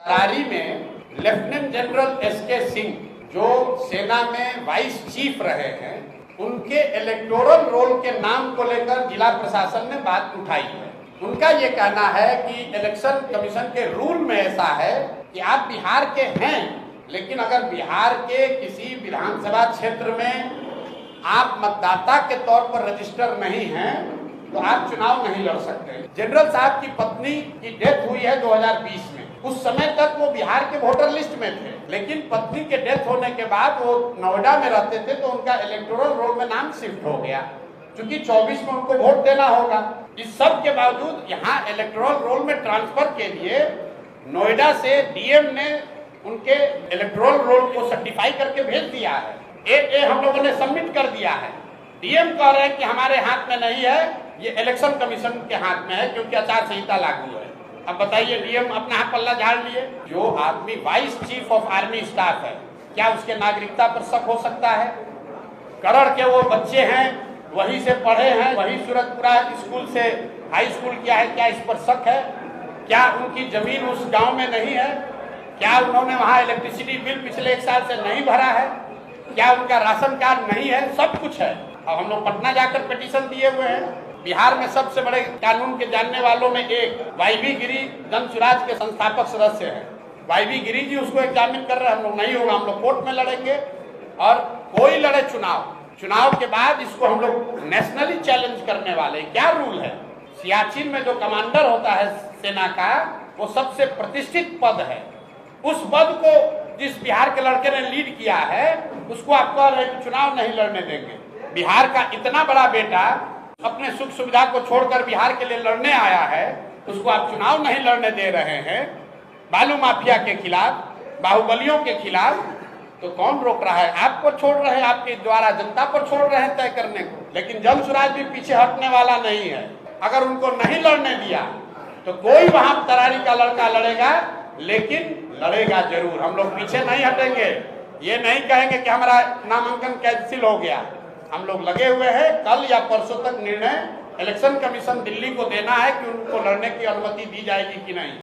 तरारी में lieutenant general SK Singh जो सेना में वाइस चीफ रहे हैं, उनके इलेक्टोरल रोल के नाम को लेकर जिला प्रशासन ने बात उठाई है। उनका ये कहना है कि इलेक्शन कमीशन के रूल में ऐसा है कि आप बिहार के हैं, लेकिन अगर बिहार के किसी विधानसभा क्षेत्र में आप मतदाता के तौर पर रजिस्टर नहीं हैं तो आप चुनाव नहीं लड़ सकते। जनरल साहब की पत्नी की डेथ हुई है 2020 में। उस समय तक वो बिहार के वोटर लिस्ट में थे, लेकिन पत्नी के डेथ होने के बाद वो नोएडा में रहते थे तो उनका इलेक्टोरल रोल में नाम शिफ्ट हो गया, क्योंकि 24 में उनको वोट देना होगा। इस सब के बावजूद यहाँ इलेक्टोरल रोल में ट्रांसफर के लिए नोएडा से डीएम ने उनके इलेक्टोरल रोल को सर्टिफाई करके भेज दिया है। ए हम लोगों ने सबमिट कर दिया है। डीएम कह रहे हैं कि हमारे हाथ में नहीं है, ये इलेक्शन कमीशन के हाथ में है, क्योंकि आचार संहिता लागू है। अब बताइए, डीएम अपना हाथ पल्ला झाड़ लिए। जो आदमी vice chief of army staff है, क्या उसके नागरिकता पर शक हो सकता है? कड़र के वो बच्चे हैं, वहीं से पढ़े हैं, वहीं सूरतपुरा स्कूल से हाई स्कूल किया है, क्या इस पर शक है? क्या उनकी जमीन उस गांव में नहीं है? क्या उन्होंने वहां इलेक्ट्रिसिटी बिल पिछले 1 साल से नहीं भरा है? क्या उनका राशन कार्ड नहीं है? सब कुछ है। अब हम लोग पटना जाकर पिटीशन दिए हुए हैं। बिहार में सबसे बड़े कानून के जानने वालों में एक वाईबी गिरी जन सुराज के संस्थापक सदस्य हैं। वाईबी गिरी जी उसको एग्जामिन कर रहे हैं। हम लोग नहीं होगा, हम लोग कोर्ट में लड़ेंगे और कोई लड़े चुनाव के बाद इसको हम लोग नेशनली चैलेंज करने वाले। क्या रूल है? सियाचिन में जो कमांडर होता है सेना का, वो सबसे प्रतिष्ठित पद है। उस पद को जिस बिहार के लड़के ने लीड किया है, उसको आप कह रहे हैं कि चुनाव नहीं लड़ने देंगे। बिहार का इतना बड़ा बेटा अपने सुख सुविधा को छोड़कर बिहार के लिए लड़ने आया है, उसको आप चुनाव नहीं लड़ने दे रहे हैं। बालू माफिया के खिलाफ, बाहुबलियों के खिलाफ, तो कौन रोक रहा है? आपको छोड़ रहे हैं, आपके द्वारा जनता पर छोड़ रहे हैं तय करने को। लेकिन जन सुराज भी पीछे हटने वाला नहीं है। अगर उनको नहीं लड़ने दिया तो कोई वहां तरारी का लड़का लड़ेगा, लेकिन लड़ेगा जरूर। हम लोग पीछे नहीं हटेंगे। ये नहीं कहेंगे कि हमारा नामांकन कैंसिल हो गया। हम लोग लगे हुए हैं। कल या परसों तक निर्णय इलेक्शन कमीशन दिल्ली को देना है कि उनको लड़ने की अनुमति दी जाएगी कि नहीं।